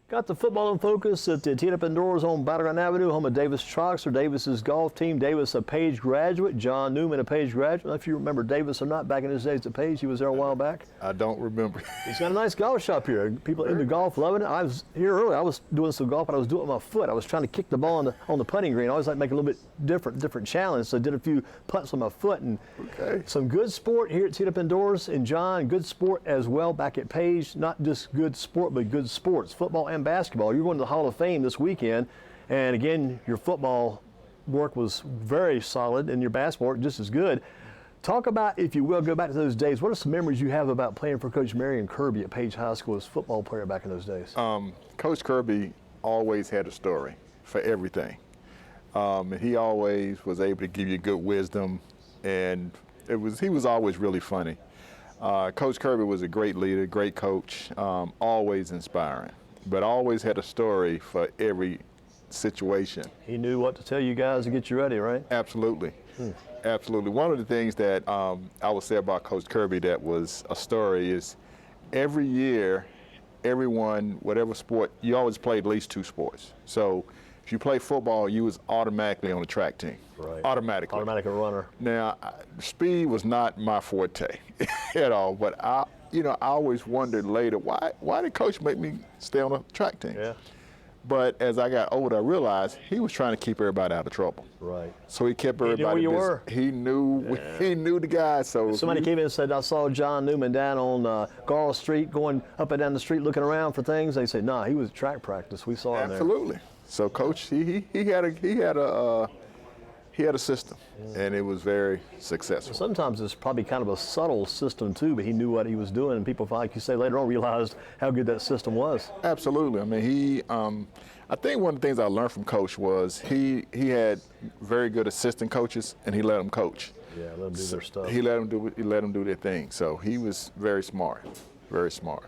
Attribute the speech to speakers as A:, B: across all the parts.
A: Got the football in focus at the Teed Up Indoors on Battleground Avenue, home of Davis Troxler, Davis's golf team. Davis, a Page graduate. John Newman, a Page graduate. I don't know if you remember Davis or not back in his days at Page. He was there a while back.
B: I don't remember.
A: He's got a nice golf shop here. People into golf loving it. I was here earlier. I was doing some golf, but I was doing it with my foot. I was trying to kick the ball on the putting green. I always like to make a little bit different challenge. So I did a few putts on my foot. And some good sport here at Teed Up Indoors. And John, good sport as well back at Page. Not just good sport, but good sports, football and basketball. You're going to the Hall of Fame this weekend, and again, your football work was very solid, and your basketball work just as good. Talk about, if you will, go back to those days. What are some memories you have about playing for Coach Marion Kirby at Page High School as a football player back in those days?
B: Coach Kirby always had a story for everything. And he always was able to give you good wisdom, and he was always really funny. Coach Kirby was a great leader, great coach, always inspiring, but always had a story for every situation.
A: He knew what to tell you guys to get you ready, right?
B: Absolutely. Absolutely. One of the things that I would say about Coach Kirby that was a story is every year, everyone, whatever sport, you always played at least 2 sports. So if you play football, you was automatically on the track team.
A: Right.
B: Automatically.
A: Automatic runner.
B: Now, speed was not my forte at all, but I always wondered later, why did Coach make me stay on the track team?
A: Yeah.
B: But as I got older, I realized he was trying to keep everybody out of trouble.
A: Right.
B: So he kept everybody busy. He knew the guys. So
A: somebody came in and said, I saw John Newman down on Garl Street going up and down the street looking around for things. They said, nah, he was at track practice. We saw him there.
B: Absolutely. So Coach, he had a system, and it was very successful.
A: Sometimes it's probably kind of a subtle system too, but he knew what he was doing, and people, like you say, later on realized how good that system was.
B: Absolutely. I mean, I think one of the things I learned from Coach was he had very good assistant coaches, and he let them coach.
A: Yeah, let them do their stuff.
B: He let them do their thing. So he was very smart, very smart.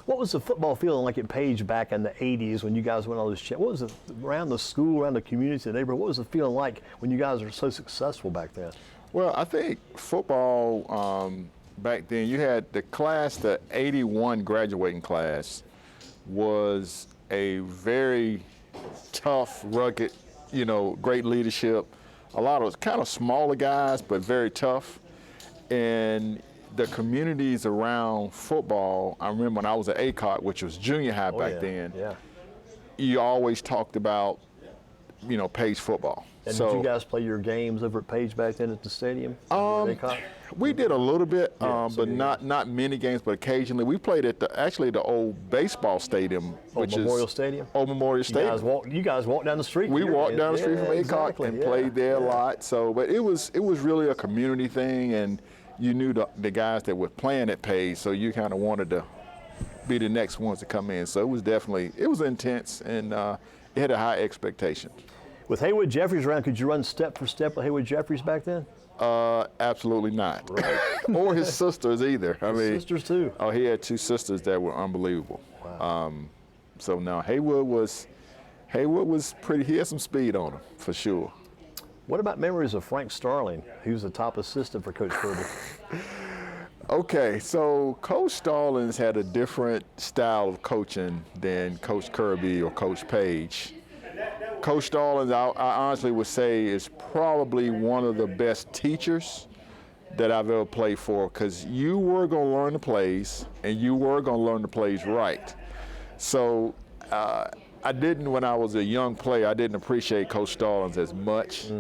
A: What was the football feeling like at Page back in the 80s when you guys went all this? What was it around the school, around the community, the neighborhood? What was the feeling like when you guys were so successful back then?
B: Well, I think football back then, you had the class, the 81 graduating class was a very tough, rugged, great leadership. A lot of kind of smaller guys, but very tough. And the communities around football, I remember when I was at ACOT, which was junior high back then, you always talked about, Page football.
A: And did you guys play your games over at Page back then at the stadium?
B: We did a little bit, but not many games, but occasionally. We played at the old baseball stadium, which is
A: Memorial Stadium.
B: Old Memorial Stadium.
A: You guys walked down the street.
B: We walked down the street from ACOT and played there a lot. So, but it was really a community thing, and you knew the guys that were playing at Page, so you kind of wanted to be the next ones to come in. So it was intense, and it had a high expectation.
A: With Haywood Jeffries around, could you run step for step with Haywood Jeffries back then?
B: Absolutely not. Right. Or his sisters either.
A: His sisters too.
B: Oh, he had 2 sisters that were unbelievable. Wow. So now Haywood was pretty. He had some speed on him for sure.
A: What about memories of Frank Starling? He was the top assistant for Coach Kirby.
B: Okay, so Coach Stallings had a different style of coaching than Coach Kirby or Coach Page. Coach Stallings, I honestly would say, is probably one of the best teachers that I've ever played for, because you were going to learn the plays, and you were going to learn the plays right. So I didn't, when I was a young player, I didn't appreciate Coach Stallings as much.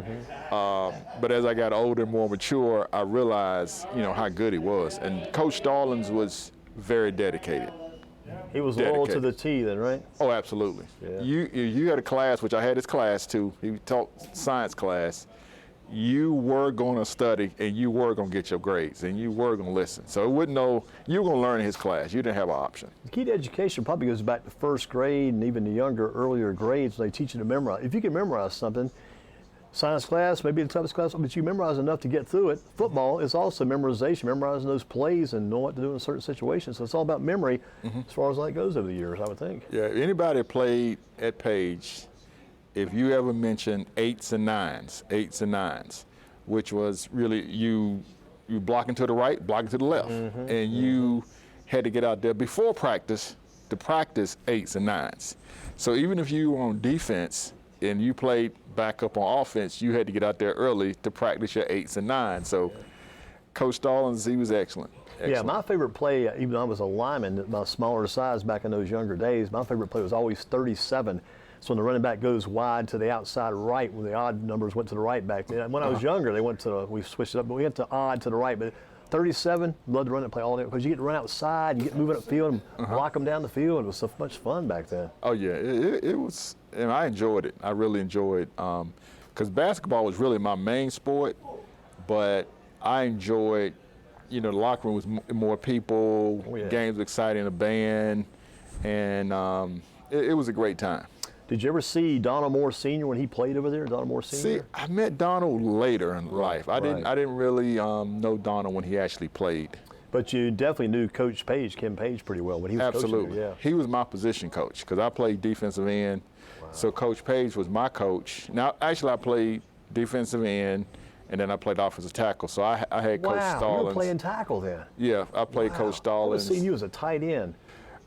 B: But as I got older and more mature, I realized, how good he was. And Coach Stallings was very dedicated.
A: He was loyal to the T then, right?
B: Oh, absolutely.
A: Yeah.
B: You had a class, which I had his class too. He taught science class. You were going to study, and you were going to get your grades, and you were going to listen. So you were going to learn in his class. You didn't have an option.
A: The key to education probably goes back to first grade and even the earlier grades. They teach you to memorize. If you can memorize something, science class, maybe the toughest class, but you memorize enough to get through it. Football is also memorization, memorizing those plays and knowing what to do in certain situations. So it's all about memory as far as that goes over the years, I would think.
B: Yeah, anybody that played at Page, if you ever mentioned 8s and 9s, which was really you blocking to the right, blocking to the left, and you had to get out there before practice to practice 8s and 9s. So even if you were on defense and you played back up on offense, you had to get out there early to practice your 8s and 9s. So Coach Stallings, he was excellent.
A: Yeah, my favorite play, even though I was a lineman, my smaller size back in those younger days, my favorite play was always 37. So when the running back goes wide to the outside right, when the odd numbers went to the right back then. When I was younger, they went to we switched it up, but we went to odd to the right. But 37, loved to run that play all day because you get to run outside, you get moving up the field and block them down the field. It was so much fun back then.
B: Oh yeah, it was, and I enjoyed it. I really enjoyed it because basketball was really my main sport, but I enjoyed, the locker room was more people, games exciting, a band, and it was a great time.
A: Did you ever see Donald Moore Sr. when he played over there? Donald Moore Sr.
B: See, I met Donald later in life. I didn't really know Donald when he actually played.
A: But you definitely knew Coach Page, Kim Page, pretty well when he was
B: Absolutely.
A: coaching there, yeah.
B: He was my position coach because I played defensive end. Wow. So Coach Page was my coach. Now, actually, I played defensive end, and then I played offensive tackle. So I had Coach Stallings.
A: Wow, you were playing tackle then.
B: Yeah, I played Coach Stallings.
A: I was seeing you as a tight end.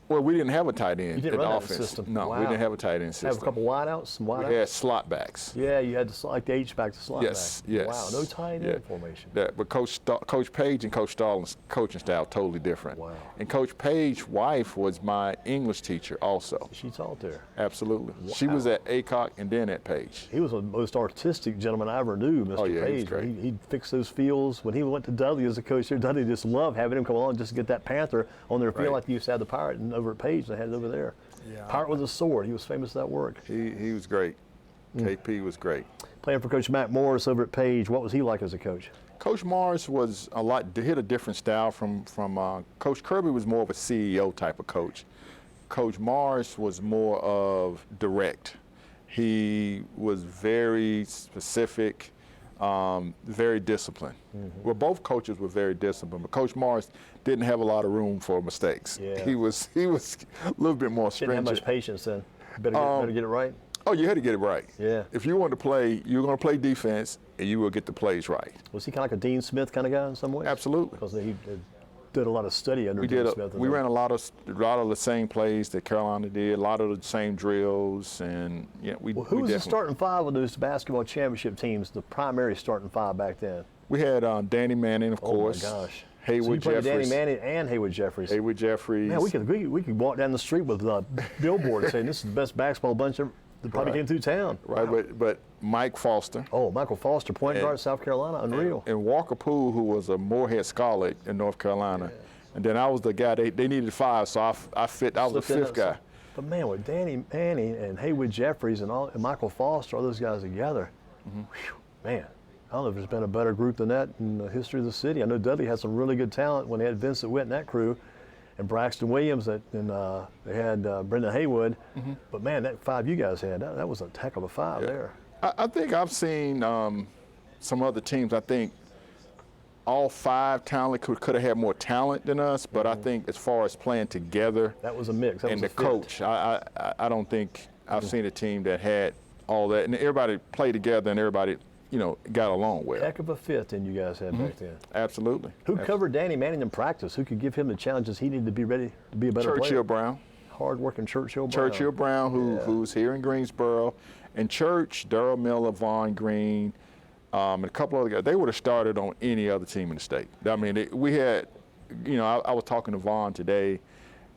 B: Well, we didn't have a tight end.
A: You didn't run
B: offense.
A: that system.
B: No,
A: wow.
B: We didn't have a tight end system.
A: Have a couple wideouts, some wideouts?
B: We had slot backs.
A: Yeah, you had to like the H-back to slot
B: yes,
A: back.
B: Yes.
A: Wow, no tight end formation.
B: Yeah, but Coach Page and Coach Stallings' coaching style totally different.
A: Wow.
B: And Coach Page's wife was my English teacher also.
A: She taught there?
B: Absolutely.
A: Wow.
B: She was at Aycock and then at Page.
A: He was the most artistic gentleman I ever knew, Mr.
B: Oh, yeah,
A: Page.
B: he was great.
A: He'd fix those fields. When he went to Dudley as a coach here, Dudley just loved having him come along just to get that Panther on their field like they used to have the Pirate, and over at Page they had it over there. Yeah. Pirate with a sword. He was famous for that work.
B: He was great. KP was great.
A: Playing for Coach Matt Morris over at Page, what was he like as a coach?
B: Coach Morris was hit a different style from Coach Kirby was more of a CEO type of coach. Coach Morris was more of direct. He was very specific, very disciplined. Well, both coaches were very disciplined, but Coach Morris didn't have a lot of room for mistakes.
A: Yeah.
B: He was a little bit more stringent.
A: Didn't have much patience then. Better get it right.
B: Oh, you had to get it right.
A: Yeah.
B: If you wanted to play, you were going to play defense, and you will get the plays right.
A: Was he kind of like a Dean Smith kind of guy in some ways?
B: Absolutely.
A: Because he did a lot of study under Dean Smith.
B: We ran a lot of the same plays that Carolina did, a lot of the same drills, and we.
A: Well, who was the starting five of those basketball championship teams? The primary starting five back then.
B: We had Danny Manning, of course.
A: Oh my gosh.
B: Haywood
A: so you played
B: Jeffries.
A: Danny Manning and Haywood Jeffries.
B: Haywood Jeffries.
A: Man, we could walk down the street with a billboard saying this is the best basketball bunch that probably came through town.
B: Right, wow. but Mike Foster.
A: Oh, Michael Foster, point guard, South Carolina, unreal.
B: And Walker Poole, who was a Morehead Scholar in North Carolina. Yeah. And then I was the guy, they needed five, so I was the fifth guy.
A: But man, with Danny Manning and Haywood Jeffries and Michael Foster, all those guys together, whew, man, I don't know if there's been a better group than that in the history of the city. I know Dudley had some really good talent when they had Vincent Witt and that crew, and Braxton Williams, and they had Brendan Haywood. But man, that five you guys had, that was a heck of a five there.
B: I think I've seen some other teams. I think all five could have had more talent than us, but I think as far as playing together,
A: that was a mix.
B: And the coach, I don't think I've seen a team that had all that, and everybody played together, and everybody got along well.
A: Heck of a fit than you guys had back then.
B: Absolutely.
A: Who covered Danny Manning in practice? Who could give him the challenges he needed to be ready to be a better player?
B: Churchill Brown.
A: Hard-working Churchill Brown.
B: Churchill Brown, who's here in Greensboro. And Church, Durham Miller, Vaughn Green, and a couple other guys. They would have started on any other team in the state. I mean, we had, I was talking to Vaughn today,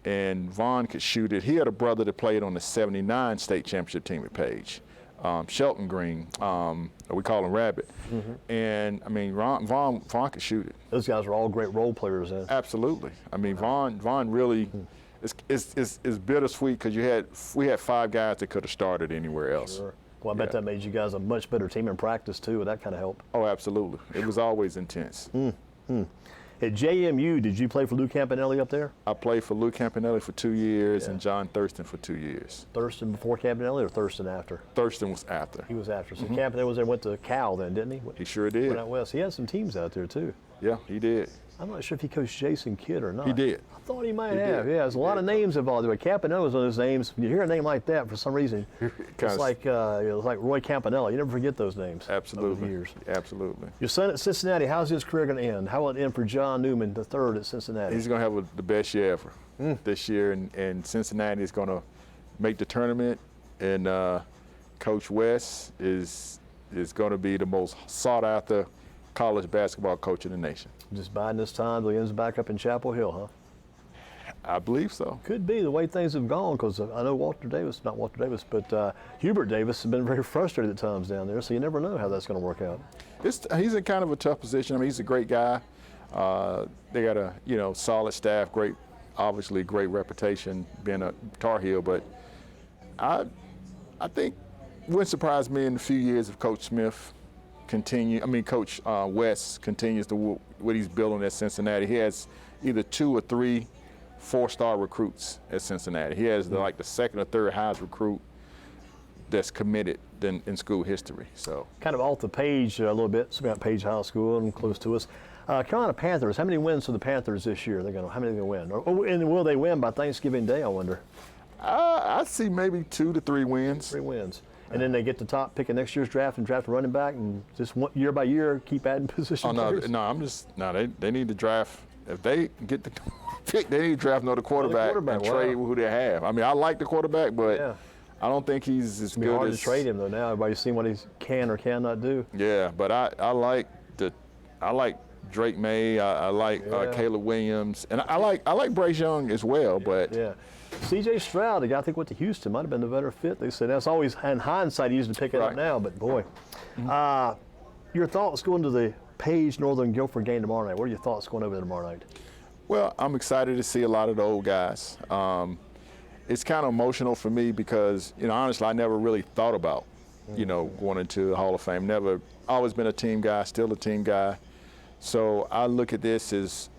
B: and Vaughn could shoot it. He had a brother that played on the '79 state championship team at Page. Shelton Green, we call him Rabbit. And I mean, Vaughn could shoot it.
A: Those guys were all great role players then.
B: Absolutely. I mean, Vaughn really, it's bittersweet because we had five guys that could have started anywhere else.
A: Sure. Well, I bet that made you guys a much better team in practice too, and that kind of helped.
B: Oh, absolutely. It was always intense.
A: At JMU, did you play for Lou Campanelli up there?
B: I played for Lou Campanelli for 2 years and John Thurston for 2 years.
A: Thurston before Campanelli or Thurston after?
B: Thurston was after.
A: He was after. So Campanelli was there, went to Cal then, didn't he?
B: He sure did.
A: Went out west. He had some teams out there too.
B: Yeah, he did.
A: I'm not sure if he coached Jason Kidd or not.
B: He did.
A: I thought he might
B: He
A: have.
B: did.
A: Yeah, there's a lot of names involved. But Campanella was one of those names. When you hear a name like that, for some reason, it's like Roy Campanella. You never forget those names.
B: Absolutely.
A: Over the years.
B: Absolutely.
A: Your son at Cincinnati, how's his career going to end? How will it end for John Newman III at Cincinnati?
B: He's going to have the best year ever this year, and Cincinnati is going to make the tournament, and Coach West is going to be the most sought-after college basketball coach in the nation.
A: Just biding his time till he ends back up in Chapel Hill, huh?
B: I believe so.
A: Could be the way things have gone, because I know but Hubert Davis has been very frustrated at times down there, so you never know how that's going to work out.
B: He's in kind of a tough position. I mean, he's a great guy. They got a solid staff, obviously great reputation being a Tar Heel, but I think it wouldn't surprise me in a few years if Coach Coach West continues to what he's building at Cincinnati. He has either 2 or 3 4-star recruits at Cincinnati. He has the second or third highest recruit that's committed in school history. So
A: kind of off the page a little bit, so we got Page High School and close to us. Carolina Panthers, how many wins for the Panthers this year? How many are they going to win? And will they win by Thanksgiving Day, I wonder?
B: I see maybe 2 to 3 wins.
A: 3 wins. And then they get the top pick in next year's draft and draft a running back and just year by year keep adding position players?
B: They need to draft. If they get the pick, they need to draft another quarterback and trade who they have. I mean, I like the quarterback, but I don't think he's as good as.
A: It's hard to trade him though now. Everybody's seen what he can or cannot do.
B: Yeah, but I like Drake May. I like Caleb Williams, and I like Bryce Young as well. But
A: C.J. Stroud, the guy I think went to Houston, might have been the better fit. They said that's always in hindsight easy to pick it up now, but boy. Your thoughts going to the Page Northern Guilford game tomorrow night? What are your thoughts going over there tomorrow night?
B: Well, I'm excited to see a lot of the old guys. It's kind of emotional for me because, honestly, I never really thought about, going into the Hall of Fame. Never, always been a team guy, still a team guy. So I look at this as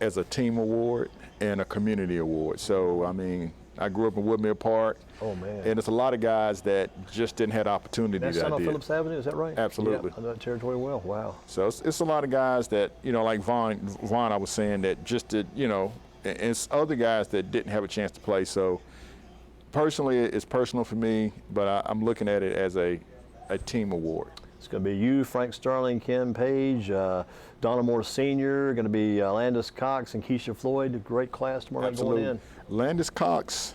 B: a team award and a community award. So, I mean, I grew up in Woodmere Park.
A: Oh, man.
B: And it's a lot of guys that just didn't have the opportunity
A: That's on Phillips Avenue, is that right?
B: Absolutely.
A: Yeah, I know that territory well. Wow.
B: So it's a lot of guys that, like Vaughn I was saying, that just did, and it's other guys that didn't have a chance to play. So personally, it's personal for me, but I'm looking at it as a team award.
A: It's going to be you, Frank Starling, Ken Page, Donna Moore Sr., going to be Landis Cox and Keisha Floyd. A great class tomorrow night going in.
B: Landis Cox,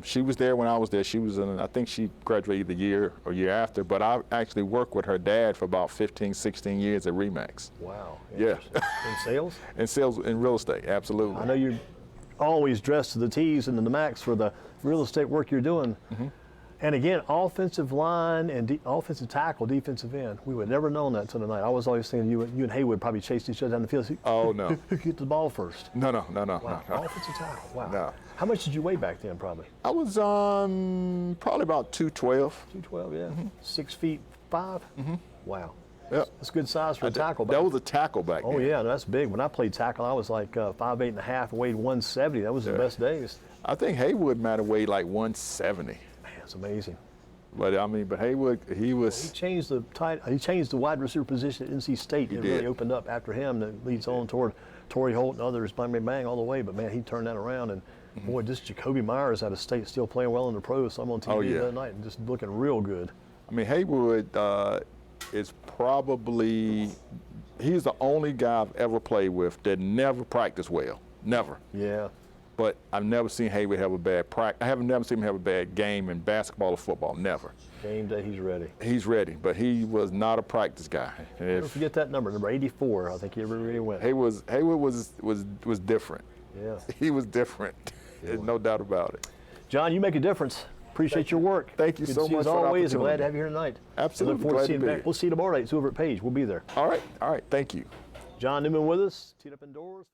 B: she was there when I was there. She was I think she graduated the year or year after, but I actually worked with her dad for about 15, 16 years at RE/MAX.
A: Wow.
B: Yeah.
A: In sales?
B: In sales, in real estate, absolutely.
A: I know you're always dressed to the T's and the max for the real estate work you're doing. And again, offensive line and offensive tackle, defensive end. We would never known that until tonight. I was always thinking you and Haywood probably chased each other down the field.
B: Oh, no.
A: Who get the ball first?
B: No.
A: Wow.
B: No.
A: Offensive tackle. Wow.
B: No.
A: How much did you weigh back then, probably?
B: I was probably about 212.
A: 212, yeah. 6'5". Wow.
B: Yep.
A: That's good size for a tackle.
B: That was a tackle back then.
A: Oh, yeah, that's big. When I played tackle, I was like 5'8" and a half and weighed 170. That was the best days.
B: I think Haywood might have weighed like 170.
A: Man, it's amazing.
B: But Haywood, he
A: changed the wide receiver position at NC State. It really opened up after him. That leads on toward Torrey Holt and others, bang all the way. But man, he turned that around. And boy, this Jacoby Myers out of State still playing well in the pros. So I'm on TV the other night and just looking real good.
B: I mean, Haywood is probably he's the only guy I've ever played with that never practiced well. Never.
A: Yeah.
B: But I've never seen Haywood have a bad practice. I haven't never seen him have a bad game in basketball or football. Never.
A: Game day, he's ready.
B: He's ready, but he was not a practice guy.
A: Don't forget that number 84. I think he ever really went.
B: Haywood was different.
A: Yeah.
B: He was different. There's no doubt about it.
A: John, you make a difference. Appreciate your work.
B: Thank you so much.
A: As always, I'm glad to have you here tonight.
B: Absolutely.
A: Look forward to seeing you back. We'll see you tomorrow night. It's over at Page. We'll be there.
B: All right. Thank you.
A: John Newman with us. Teed up indoors.